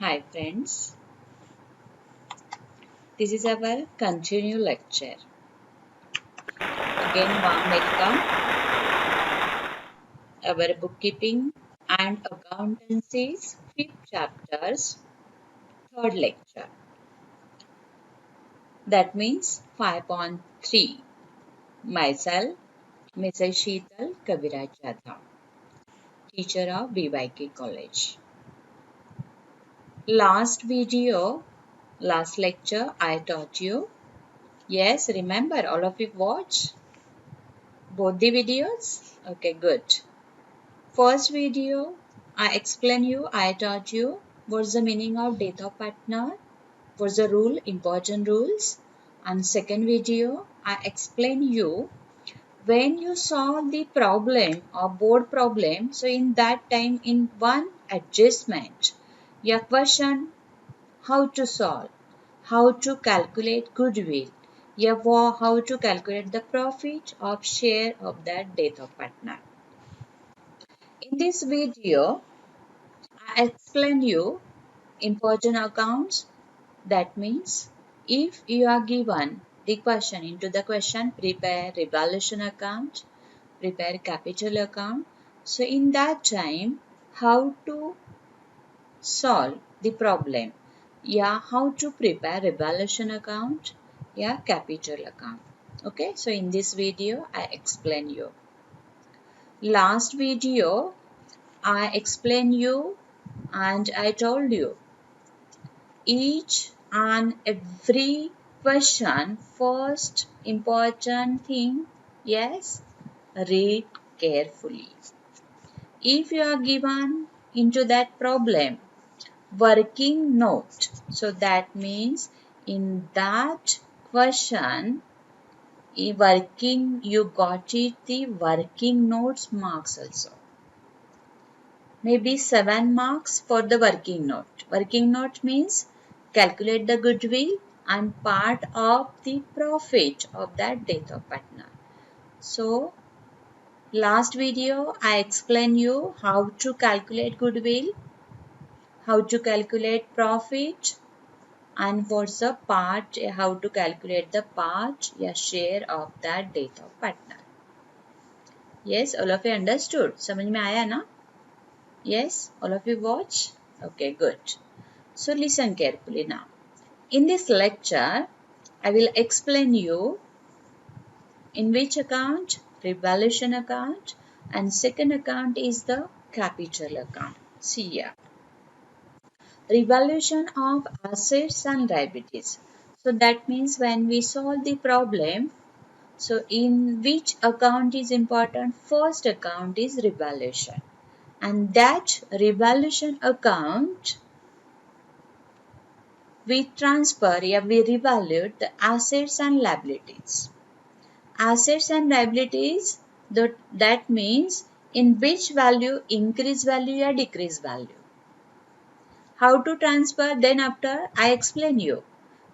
Hi friends, this is our continue lecture. Again warm welcome. Our bookkeeping and accountancy's fifth chapters, third lecture. That means 5.3. Myself, Mrs. Sheetal Kaviraj Jadhav, teacher of BYK College. Last lecture I taught you. Yes, remember all of you watch both the videos? Okay, good. First video, I taught you what's the meaning of death of partner, what's the rule, important rules. And second video, I explain you when you solve the problem or board problem. So in that time, in one adjustment, your question how to solve, how to calculate goodwill, how to calculate the profit of share of that death of partner. In this video, I explain you important accounts. That means if you are given the question into the question, prepare revaluation account, prepare capital account. So in that time, how to solve the problem? Yeah, how to prepare revaluation account? Yeah, capital account. Okay, so in this video, I explain you. Last video, I explain you and I told you each and every question first important thing, yes, read carefully. If you are given into that problem working note, so that means in that question working you got it the working notes marks also, maybe 7 marks for the working note. Working note means calculate the goodwill and part of the profit of that death of partner. So last video I explained you how to calculate goodwill, how to calculate profit and what's the part, how to calculate the part, share of that death of partner. Yes, all of you understood? समझ में आया ना? Yes, all of you watch? Okay, good. So listen carefully now. In this lecture, I will explain you in which account, revaluation account, and second account is the capital account. See here. Revaluation of assets and liabilities. So that means when we solve the problem, so in which account is important? First account is revaluation. And that revaluation account we revalue the assets and liabilities. Assets and liabilities, that means in which value increase value or decrease value. How to transfer, then after I explain you.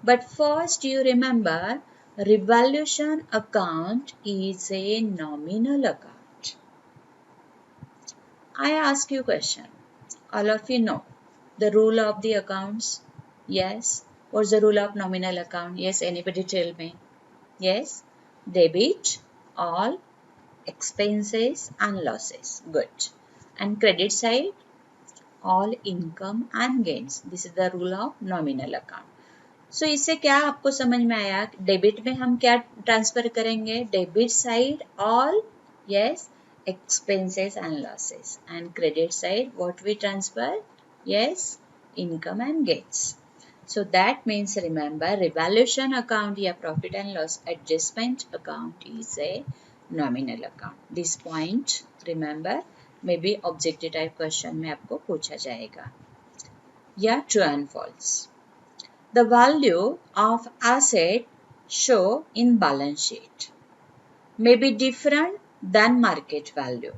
But first you remember revaluation account is a nominal account. I ask you question. All of you know the rule of the accounts. Yes. What's the rule of nominal account? Yes, anybody tell me? Yes. Debit all expenses and losses. Good. And credit side, all income and gains. This is the rule of nominal account. So इससे क्या आपको समझ में आया? Debit में हम क्या transfer करेंगे? Debit side all yes expenses and losses, and credit side what we transfer? Yes, income and gains. So that means remember revaluation account या profit and loss adjustment account is a nominal account. This point remember, maybe objective type question में आपको पूछा जाएगा. या true and false. The value of asset shown in balance sheet may be different than market value.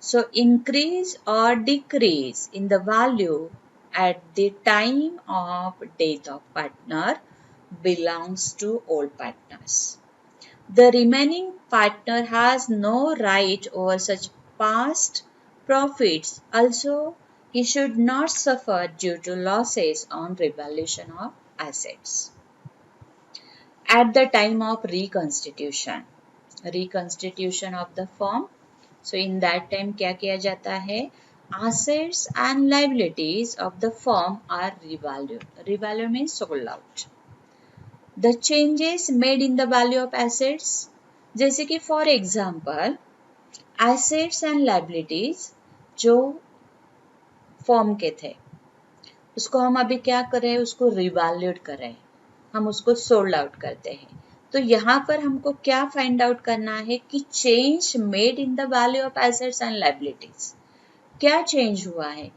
So increase or decrease in the value at the time of death of partner belongs to all partners. The remaining partner has no right over such past profits. Also, he should not suffer due to losses on revaluation of assets. At the time of reconstitution of the firm, so in that time क्या किया जाता है, assets and liabilities of the firm are revalued. Revalue means sold out. The changes made in the value of assets, जैसे कि for example assets and liabilities जो form के थे उसको हम अभी क्या कर रहे हैं, उसको रिवैल्यूड कर रहे हैं, हम उसको सोल्ड आउट करते हैं. तो यहाँ पर हमको क्या फाइंड आउट करना है कि change made in the value of assets and liabilities, क्या चेंज हुआ है.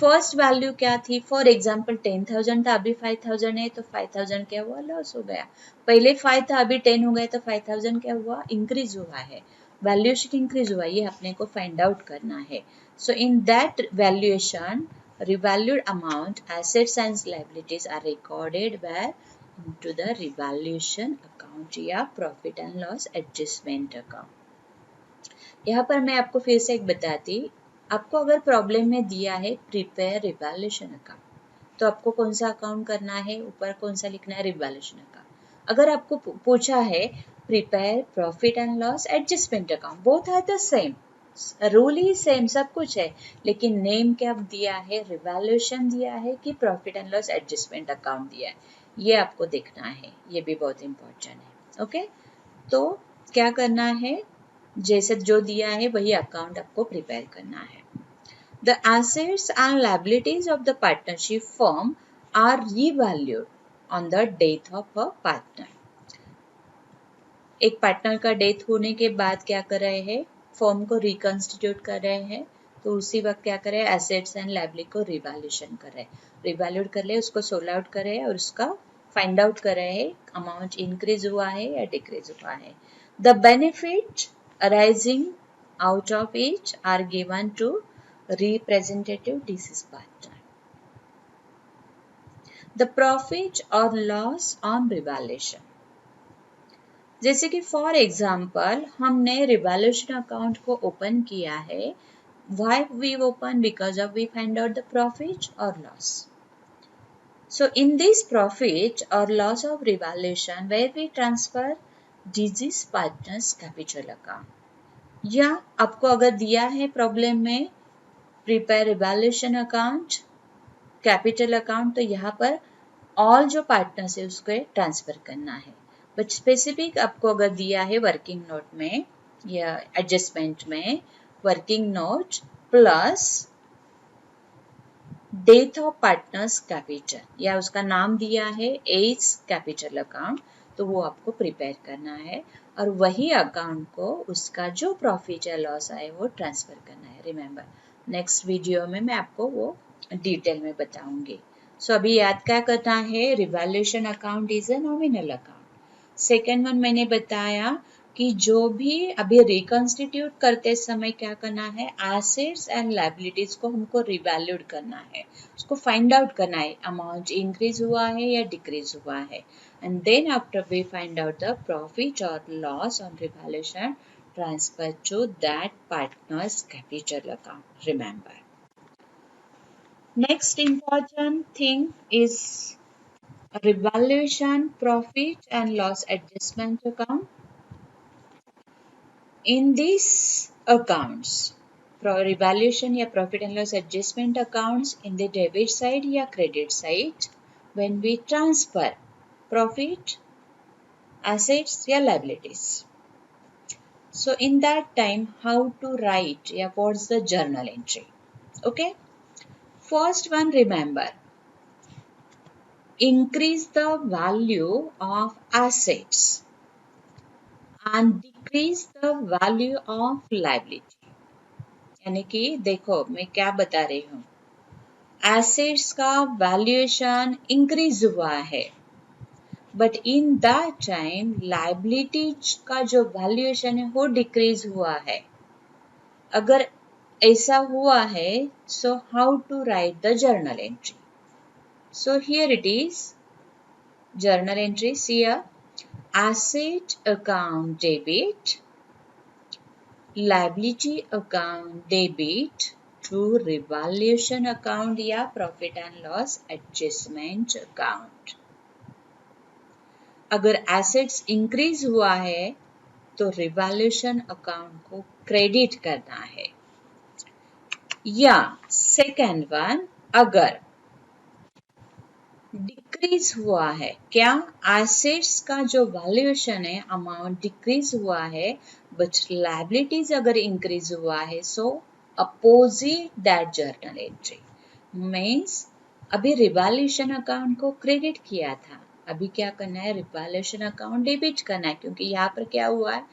फर्स्ट वैल्यू क्या थी, फॉर एग्जाम्पल 10,000 था, अभी 5,000 है, तो 5,000 क्या हुआ, लॉस हो गया. पहले 5 था, अभी 10 हो गया, तो 5,000 क्या हुआ, इंक्रीज हुआ है, वैल्यूएशन इंक्रीज हुआ. ये अपने को फाइंड आउट करना है. So in that valuation revalued amount, assets and liabilities are recorded where into the revaluation account या profit and loss adjustment account. यहाँ पर मैं आपको फिर से एक बताती, आपको अगर प्रॉब्लम में दिया है प्रिपेयर रिवैल्यूएशन अकाउंट, तो आपको कौन सा अकाउंट करना है, ऊपर कौन सा लिखना है, रिवैल्यूएशन अकाउंट. अगर आपको पूछा है prepare profit and loss adjustment account, both are the same, rule ही सेम, सब कुछ है, लेकिन नेम क्या दिया है, रिवैल्यूएशन दिया है कि profit and loss adjustment account दिया है, ये आपको देखना है, ये भी बहुत इंपॉर्टेंट है. ओके, तो क्या करना है, जैसे जो दिया है वही अकाउंट आपको प्रिपेयर करना है. The assets and liabilities of the partnership firm are revalued on the death of a partner. एक पार्टनर का डेथ होने के बाद क्या कर रहे हैं, फॉर्म को रिकॉन्स्टिट्यूट कर रहे हैं, तो उसी वक्त क्या कर रहे हैं, एसेट्स एंड लायबिलिटी को रिवैल्यूएशन कर रहे हैं, रिवैल्यूड कर रहे हैं, उसको सोल्ड आउट कर रहे हैं और उसका फाइंड आउट कर रहे हैं अमाउंट इंक्रीज हुआ है या डिक्रीज हुआ है. The benefit arising out of each are given to representative deceased partner. The profit और लॉस ऑन रिवैल्यूएशन, जैसे कि फॉर एग्जाम्पल हमने रिवैल्यूएशन अकाउंट को ओपन किया है, why we open, because of we find out the profit और loss. So in this profit और loss of revaluation where we transfer deceased partners capital account, या आपको अगर दिया है प्रॉब्लम में prepare revaluation account capital account, तो यहाँ पर ऑल जो पार्टनर्स है उसको ट्रांसफर करना है. बट स्पेसिफिक आपको अगर दिया है वर्किंग नोट में या एडजस्टमेंट में, working note plus death of partners capital, या उसका नाम दिया है एज कैपिटल अकाउंट, तो वो आपको प्रिपेयर करना है और वही अकाउंट को उसका जो प्रॉफिट या लॉस आए वो ट्रांसफर करना है. रिमेंबर, नेक्स्ट वीडियो में मैं आपको वो डिटेल में बताऊंगी. सो अभी याद क्या करना है, revaluation account is a nominal account. Second one मैंने बताया कि जो भी अभी रिकॉन्स्टिट्यूट करते समय क्या करना है, एसेट्स एंड लायबिलिटीज को हमको रिवैल्यूड करना है, उसको फाइंड आउट करना है अमाउंट इंक्रीज हुआ है या डिक्रीज हुआ है, and then after we find out the profit और loss on revaluation transfer to that partners capital account. Remember, next important thing is revaluation profit and loss adjustment account. In these accounts, revaluation या profit and loss adjustment accounts in the debit side या credit side, when we transfer profit, assets या liabilities. So in that time, how to write, yeah, what's the journal entry? Okay, first one, remember, increase the value of assets and decrease the value of liability. यानी कि देखो मैं क्या बता रही हूँ, assets का वैल्यूएशन इंक्रीज हुआ है, but in that time liabilities का जो वैल्यूएशन है वो डिक्रीज हुआ है. अगर ऐसा हुआ है, so how to write the journal entry. So here it is journal entry. See asset account debit, liability account debit, to revaluation account या profit and loss adjustment account. अगर एसेट्स इंक्रीज हुआ है तो रिवैल्यूएशन अकाउंट को credit करना है। या second one, अगर डिक्रीज हुआ है, क्या एसेट्स का जो वैल्यूएशन है अमाउंट डिक्रीज हुआ है बट लायबिलिटीज अगर इंक्रीज हुआ है, सो opposite that journal entry means अभी रिवैल्यूएशन अकाउंट को क्रेडिट किया था, अभी क्या करना है, रिवैल्यूएशन अकाउंट डेबिट करना है, क्योंकि यहाँ पर क्या हुआ है,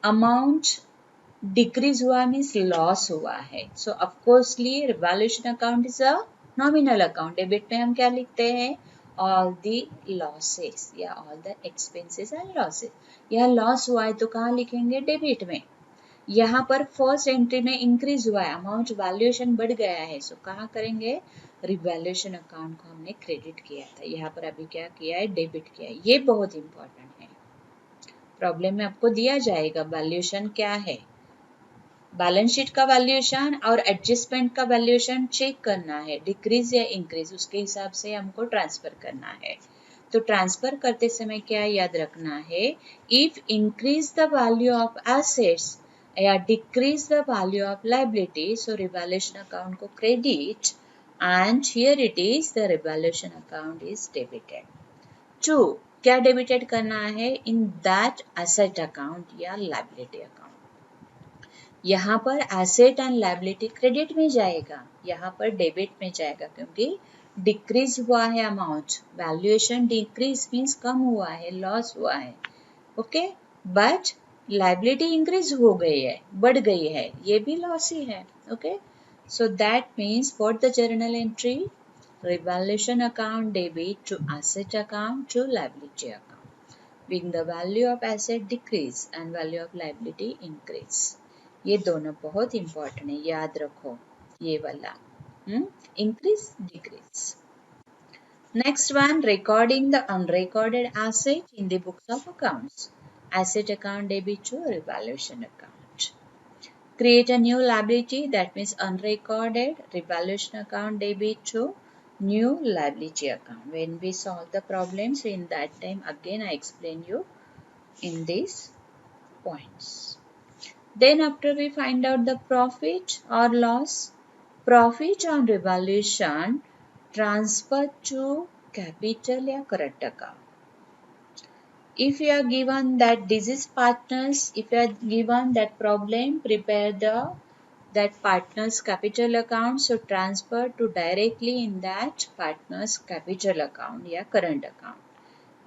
अमाउंट डिक्रीज हुआ मीन्स लॉस हुआ है। So of coursely revaluation account is a nominal account. Debit में हम क्या लिखते हैं, ऑल द लॉसेस या all the expenses and losses. यह लॉस हुआ है तो कहाँ लिखेंगे, डेबिट में। यहाँ पर फर्स्ट एंट्री में इंक्रीज हुआ है, अमाउंट वैल्यूएशन बढ़ गया है, सो कहाँ करेंगे, रिवैल्यूएशन अकाउंट को हमने क्रेडिट किया था, यहाँ पर अभी क्या किया है, डेबिट किया है। ये बहुत इंपॉर्टेंट है, प्रॉब्लम में आपको दिया जाएगा वैल्यूएशन क्या है, बैलेंस शीट का वैल्यूएशन और एडजस्टमेंट का वैल्यूएशन चेक करना है, डिक्रीज या इंक्रीज, उसके हिसाब से हमको ट्रांसफर करना है। तो ट्रांसफर करते समय क्या याद रखना है, if increase the value of assets या decrease the value of liability, so revaluation account को credit and here it is the revaluation account is debited. 2, क्या डेबिटेड करना है, इन दैट एसेट अकाउंट या लायबिलिटी अकाउंट। यहाँ पर asset and liability credit में जाएगा, यहाँ पर डेबिट में जाएगा, क्योंकि डिक्रीज हुआ है अमाउंट, वैल्यूएशन डिक्रीज मीन्स कम हुआ है, लॉस हुआ है, ओके, बट लायबिलिटी इंक्रीज हो गई है, बढ़ गई है, ये भी लॉस ही है, okay. So that means what the journal entry, revaluation account debit to asset account to liability account, being the value of asset decrease and value of liability increase। ये दोनों बहुत इंपॉर्टेंट है, याद रखो ये वाला, increase decrease. Next one, recording the unrecorded asset in the books of accounts, asset account debit to revaluation account. Create a new liability, that means unrecorded, revaluation account debit to new liability account। When we solve the problems, in that time again I explain you in these points। Then after we find out the profit or loss, profit on revaluation transfer to capital या current account। If you are given that disease partners, if you are given that problem, prepare that partner's capital account, so transfer to directly in that partner's capital account या current account।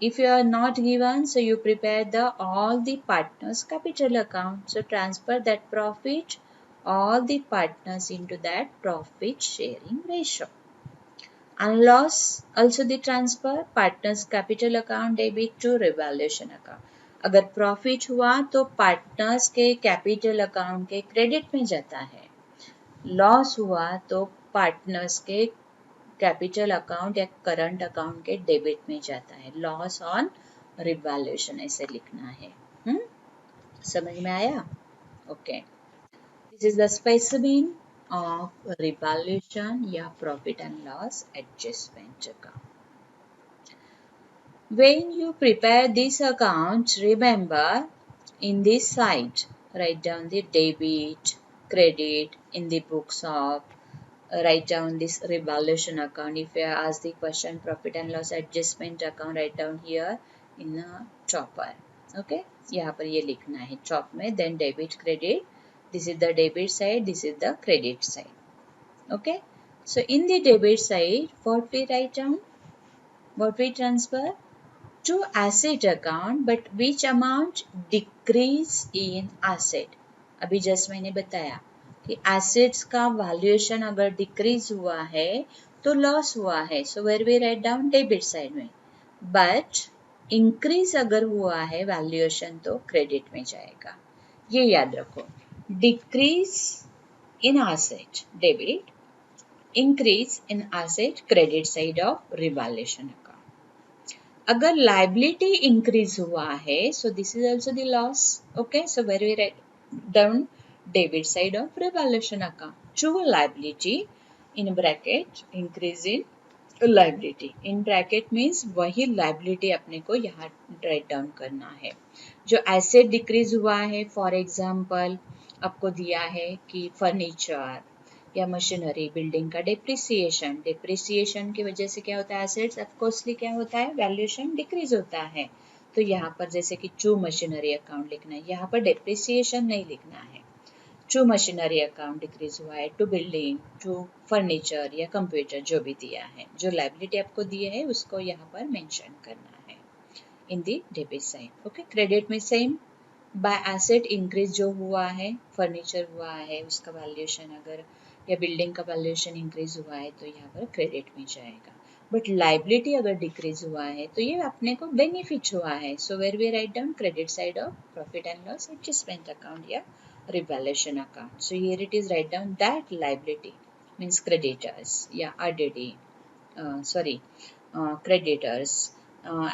If you are not given, so you prepare all the partners capital account, so transfer that profit all the partners into that profit sharing ratio। And loss also the transfer partners capital account debit to revaluation account। अगर profit हुआ तो partners के capital account के credit में जाता है, loss हुआ तो पार्टनर्स के कैपिटल अकाउंट या करंट अकाउंट के डेबिट में जाता है, लॉस ऑन रिवैल्यूएशन ऐसे लिखना है। समझ में आया, okay. This is the specimen of revaluation या profit and loss adjustment account. When you prepare this account, remember in this side write down the debit, credit in the books of, write down this revaluation account. If you ask the question profit and loss adjustment account, write down here in a chopper, okay। यहाँ पर ये लिखना है chop में, then debit credit, this is the debit side, this is the credit side, okay। So in the debit side, what we write down, what we transfer to asset account, but which amount decrease in asset। अभी just मैंने बताया कि assets का valuation अगर decrease हुआ है तो loss हुआ है, so where we write down debit side में, बट इंक्रीज अगर हुआ है वैल्यूएशन तो क्रेडिट में जाएगा, ये याद रखो। Decrease in asset debit, increase in asset credit side of revaluation account. अगर लायबिलिटी इंक्रीज हुआ है, so this is also the loss, okay. So where we write down debit side of revaluation account. Actual liability in bracket increase in liability. In bracket means वही liability अपने को यहाँ write down करना है। जो asset decrease हुआ है, for example आपको दिया है कि फर्नीचर या मशीनरी, बिल्डिंग का डिप्रिसिएशन, डिप्रिसिएशन की वजह से क्या होता है, एसेट्स ऑफ कोर्सली क्या होता है, वैल्यूएशन डिक्रीज होता है। तो यहाँ पर जैसे कि टू मशीनरी अकाउंट लिखना है, यहाँ पर डिप्रिसिएशन नहीं लिखना है। टू मशीनरी अकाउंट डिक्रीज हुआ है, टू बिल्डिंग, टू फर्नीचर या कंप्यूटर, जो भी दिया है, जो लाइबिलिटी आपको दिए है उसको यहाँ पर मेंशन करना है in the debit side. Okay, credit में सेम, बाय एसेट इंक्रीज जो हुआ है, फर्नीचर हुआ है उसका वैल्यूएशन अगर, या बिल्डिंग का वैल्यूएशन इंक्रीज हुआ है तो यहाँ पर क्रेडिट में जाएगा। बट लाइबिलिटी अगर डिक्रीज हुआ है तो ये अपने को बेनिफिट हुआ है। So where we write down credit side of profit and loss adjustment account या revaluation account. So here it is write down that liability means creditors या RDD, creditors,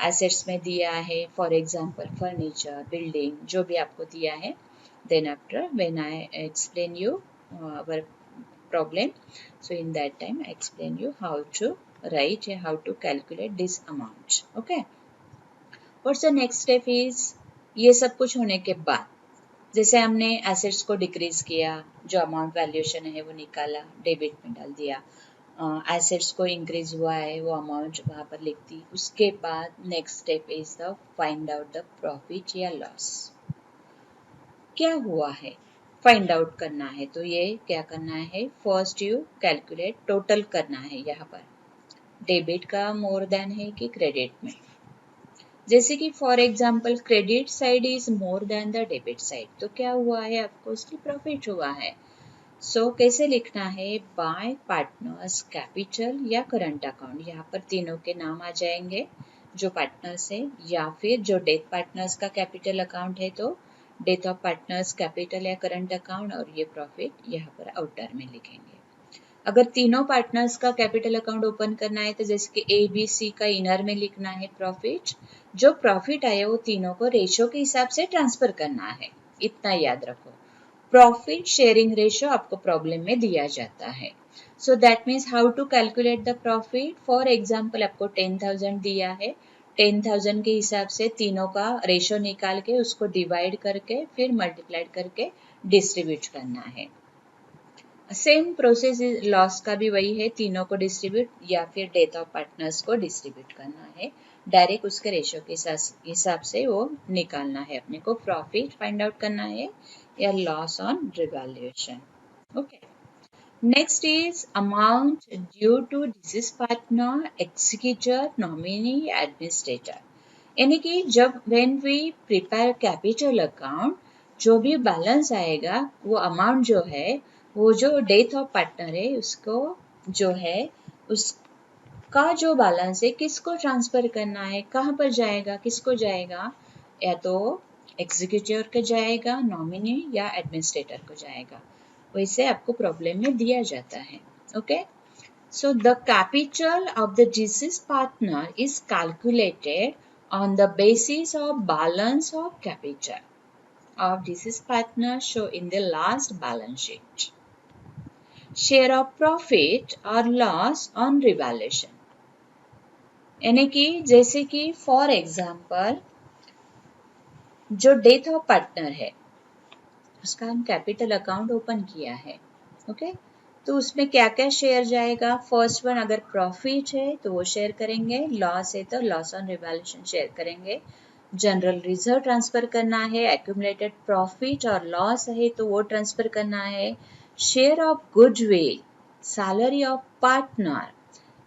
assets में दिया है, for example furniture, building, जो भी आपको दिया है. Then after when I explain you our problem, so in that time I explain you how to write, how to calculate this amount. Okay. What's the next step is, ये सब कुछ होने के बाद जैसे हमने एसेट्स को डिक्रीज किया, जो अमाउंट वैल्यूएशन है वो निकाला, डेबिट में डाल दिया, एसेट्स को इंक्रीज हुआ है वो अमाउंट वहाँ पर लिख दी। उसके बाद next step is the find out the profit या लॉस। क्या हुआ है फाइंड आउट करना है, तो ये क्या करना है, फर्स्ट यू कैलकुलेट, टोटल करना है। यहाँ पर डेबिट का मोर देन है कि क्रेडिट में, जैसे कि for example credit side is more than the debit side, तो क्या हुआ है, आपको उसकी प्रॉफिट हुआ है। सो कैसे लिखना है, बाय पार्टनर्स कैपिटल या करंट अकाउंट, यहाँ पर तीनों के नाम आ जाएंगे जो पार्टनर्स है, या फिर जो डेथ पार्टनर्स का कैपिटल अकाउंट है तो डेथ ऑफ पार्टनर्स कैपिटल या करंट अकाउंट, और ये प्रॉफिट यहाँ पर आउटर में लिखेंगे। अगर तीनों पार्टनर्स का कैपिटल अकाउंट ओपन करना है तो जैसे कि ए बी सी का इनर में लिखना है प्रॉफिट, जो प्रॉफिट आया वो तीनों को रेशो के हिसाब से ट्रांसफर करना है, इतना याद रखो। प्रॉफिट शेयरिंग रेशो आपको प्रॉब्लम में दिया जाता है। So that means how to calculate the profit, for example आपको 10,000 दिया है, 10,000 के हिसाब से तीनों का रेशो निकाल के उसको डिवाइड करके फिर मल्टीप्लाइड करके डिस्ट्रीब्यूट करना है। सेम प्रोसेस लॉस का भी वही है, तीनों को डिस्ट्रीब्यूट या फिर डेथ ऑफ पार्टनर्स को डिस्ट्रीब्यूट करना है, डायरेक्ट उसके रेशो के हिसाब से वो निकालना है, अपने को प्रॉफिट फाइंड आउट करना है या loss on revaluation. Okay, next is amount due to deceased partner, executor, nominee, administrator. यानी कि जब when we prepare capital account, जो भी बैलेंस आएगा वो अमाउंट जो है, वो जो डेथ ऑफ पार्टनर है उसको जो है उसका जो बैलेंस है किसको ट्रांसफर करना है, कहाँ पर जाएगा, किसको जाएगा, या तो एग्जीक्यूटिव को जाएगा, नॉमिनी या एडमिनिस्ट्रेटर को जाएगा, वैसे आपको प्रॉब्लम में दिया जाता है। Okay, so the capital of the deceased partner is calculated on the basis of balance of capital of deceased partner shown in the last balance sheet. Share of profit or loss on revaluation. यानी कि जैसे कि for example जो death of partner है उसका हम capital account open किया है, ओके, तो उसमें क्या क्या शेयर जाएगा, फर्स्ट वन अगर प्रॉफिट है तो वो शेयर करेंगे, लॉस है तो लॉस ऑन रिवैल्यूएशन शेयर करेंगे, जनरल रिजर्व ट्रांसफर करना है, एक्यूमुलेटेड प्रॉफिट और लॉस है तो वो ट्रांसफर करना है, share of goodwill, salary of partner,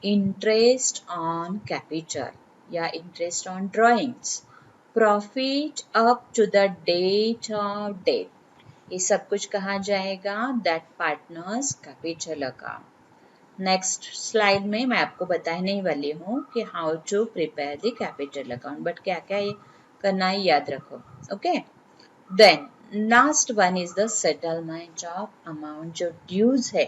interest on capital या interest on drawings, profit up to the date of death, ये सब कुछ कहाँ जाएगा, that partners capital account. Next slide में मैं आपको बताने ही वाली हूँ कि how to prepare the capital account, but क्या क्या करना है याद रखो। Okay, then last one is the settlement of amount, जो ड्यूज है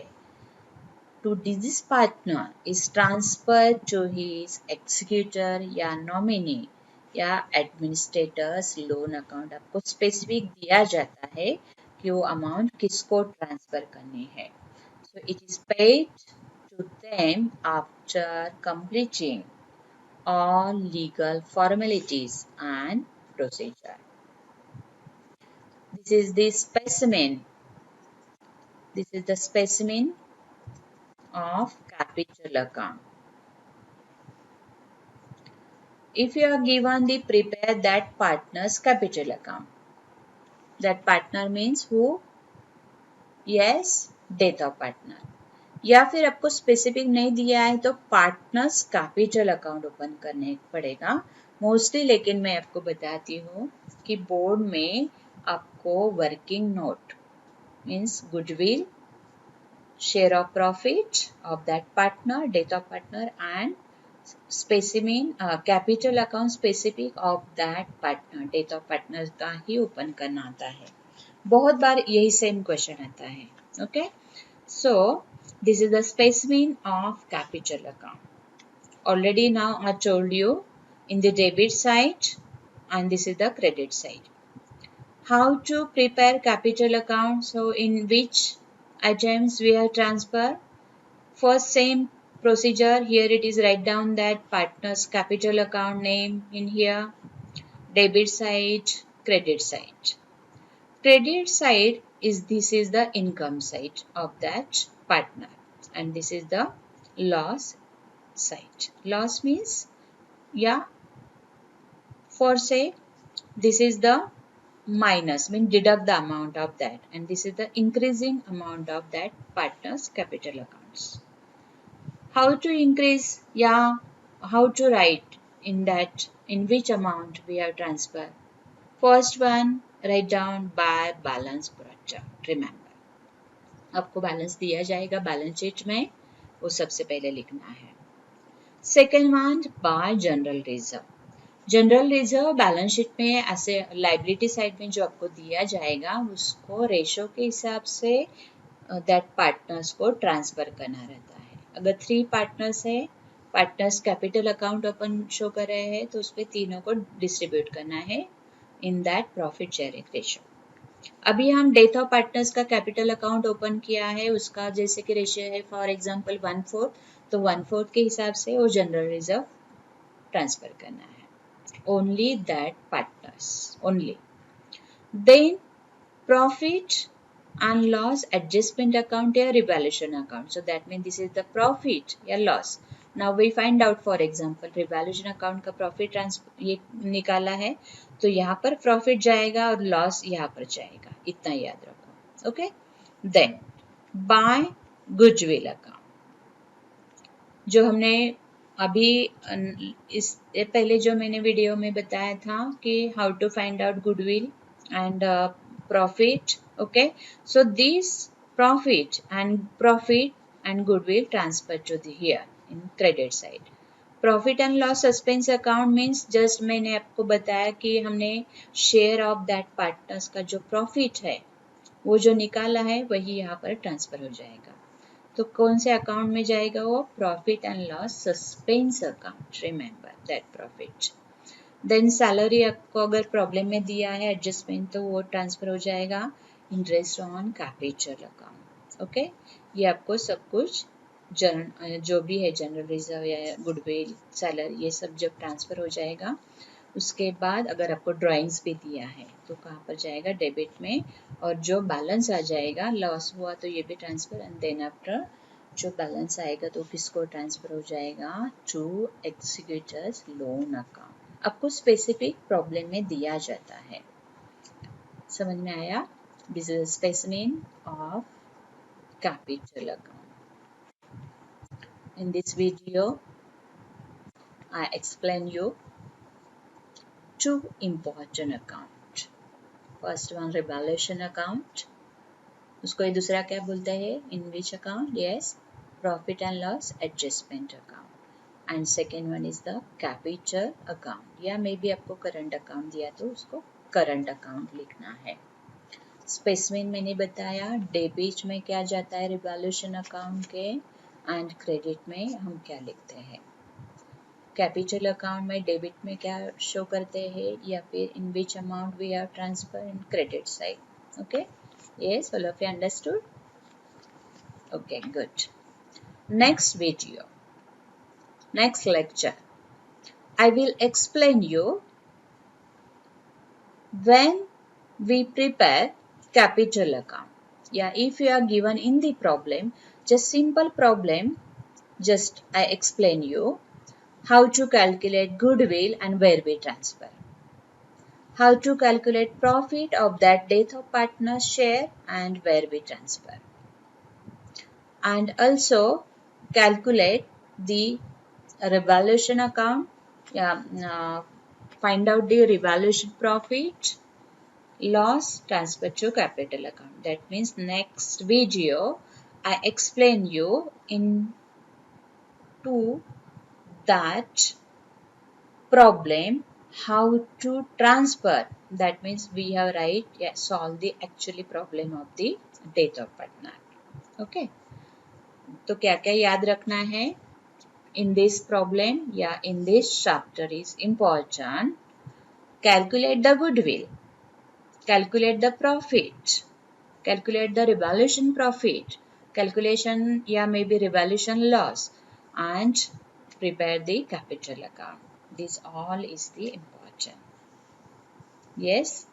to deceased partner is transfer to his executor या नॉमिनी या एडमिनिस्ट्रेटर्स लोन अकाउंट, आपको स्पेसिफिक दिया जाता है कि वो अमाउंट किसको ट्रांसफर करनी है। So it is paid to them after completing all legal formalities and procedure. This is the specimen. This is the specimen of capital account. If you are given the prepare that partner's capital account, that partner means who? Yes, death of partner. या फिर आपको specific नहीं दिया है तो partners capital account open करने पड़ेगा mostly, लेकिन मैं आपको बताती हूँ कि बोर्ड में आपको working note means goodwill, share of profit of that partner, death of partner and specimen capital account specific of that partner, death of partner का ही ओपन करना आता है. बहुत बार यही सेम क्वेश्चन आता है. Okay, so this is the specimen of capital account. Already now I told you in the debit side and this is the credit side. How to prepare capital account? So in which items we have transfer? First same procedure, here it is write down that partner's capital account name in here, debit side, credit side. Credit side is this is the income side of that partner and this is the loss side. Loss means, yeah, for say this is the minus mean deduct the amount of that and this is the increasing amount of that partner's capital accounts. How to increase? Yeah, how to write in that, in which amount we have transferred. First one, write down by balance product. Remember, आपको balance दिया जाएगा balance sheet में, वो सबसे पहले लिखना है. Second one, bye general reserve. General reserve balance sheet में ऐसे लाइबिलिटी साइड में जो आपको दिया जाएगा उसको रेशो के हिसाब से दैट पार्टनर्स को ट्रांसफर करना रहता है. अगर 3 पार्टनर्स है, partners capital account open show कर रहे हैं तो उस पर तीनों को डिस्ट्रीब्यूट करना है in that profit sharing ratio. अभी हम डेथ ऑफ पार्टनर्स का कैपिटल अकाउंट ओपन किया है, उसका जैसे कि रेशियो है फॉर एग्जांपल 1/4, तो 1/4 के हिसाब से वो जनरल रिजर्व ट्रांसफर करना है. Only that partners only. Then profit and loss adjustment account या revaluation account. So that means this is the profit या loss. Now we find out for example revaluation account का profit ये निकाला है तो यहाँ पर profit जाएगा और loss यहाँ पर जाएगा, इतना याद रखो. Okay? Then by goodwill account जो हमने अभी इस पहले जो मैंने वीडियो में बताया था कि how to find out goodwill and profit. Okay, so this profit and goodwill transferred to the here in credit side. Profit and loss suspense account means just मैंने आपको बताया कि हमने share of that partners का जो profit है वो जो निकाला है वही यहाँ पर ट्रांसफर हो जाएगा. तो कौन से अकाउंट में जाएगा वो? Profit and loss suspense account. Remember that profit. Then salary आपको अगर प्रॉब्लम में दिया है एडजस्टमेंट तो वो ट्रांसफर हो जाएगा interest on capital account. Okay, ये आपको सब कुछ जो भी है जनरल रिजर्व या गुडविल सैलरी ये सब जब ट्रांसफर हो जाएगा उसके बाद अगर आपको ड्राइंग्स भी दिया है तो कहाँ पर जाएगा? डेबिट में. और जो बैलेंस आ जाएगा लॉस हुआ तो ये भी ट्रांसफर एंड देन आफ्टर जो बैलेंस आएगा तो किसको ट्रांसफर हो जाएगा? To executors loan account. आपको स्पेसिफिक प्रॉब्लम में दिया जाता है. समझ में आया? This is specimen of capital account. In this video I explain you two important account. First one revaluation account. उसको ये दूसरा क्या बोलते हैं? In which account? Yes, profit and loss adjustment account. And second one is the capital account. या मे भी आपको current account दिया तो उसको current account लिखना है. Specimen मैंने बताया डेबिट में क्या जाता है revaluation account के and credit में हम क्या लिखते हैं. कैपिटल अकाउंट में डेबिट में क्या शो करते हैं या फिर in which amount we have transfer in credit side. Okay, yes, all of you understood. Okay, good. Next video, next lecture, I will explain you when we prepare capital account. Yeah, if you are given in the problem, just simple problem, just I explain you how to calculate goodwill and where we transfer. How to calculate profit of that death of partner's share and where we transfer. And also calculate the revaluation account. Yeah, find out the revaluation profit, loss, transfer to capital account. That means next video I explain you into that problem how to transfer. That means we have solve the actually problem of the death of partner. Okay. तो क्या क्या याद रखना है in this problem या in this chapter is important. Calculate the goodwill, calculate the profit, calculate the revaluation profit, calculation या maybe revaluation loss, and prepare the capital account. This all is the important. Yes,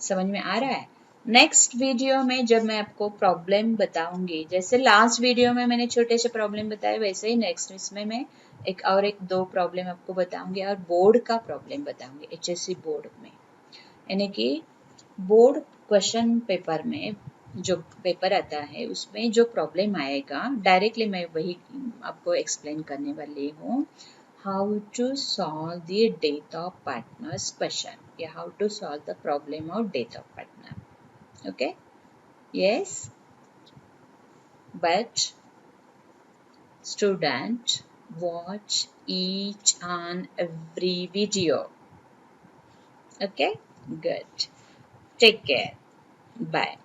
समझ में आ रहा है. Next video में जब मैं आपको problem बताऊंगी, जैसे लास्ट वीडियो में मैंने छोटे से प्रॉब्लम बताए, वैसे ही नेक्स्ट इसमें मैं एक दो प्रॉब्लम आपको बताऊंगी और बोर्ड का प्रॉब्लम बताऊंगी एचएससी बोर्ड में. यानी कि बोर्ड क्वेश्चन पेपर में जो पेपर आता है उसमें जो प्रॉब्लम आएगा डायरेक्टली मैं वही आपको एक्सप्लेन करने वाली हूँ. How to solve the death of partners question. Yeah, how to solve the problem of death of partner. Okay. Yes, but student watch each and every video. Okay, good. Take care. Bye.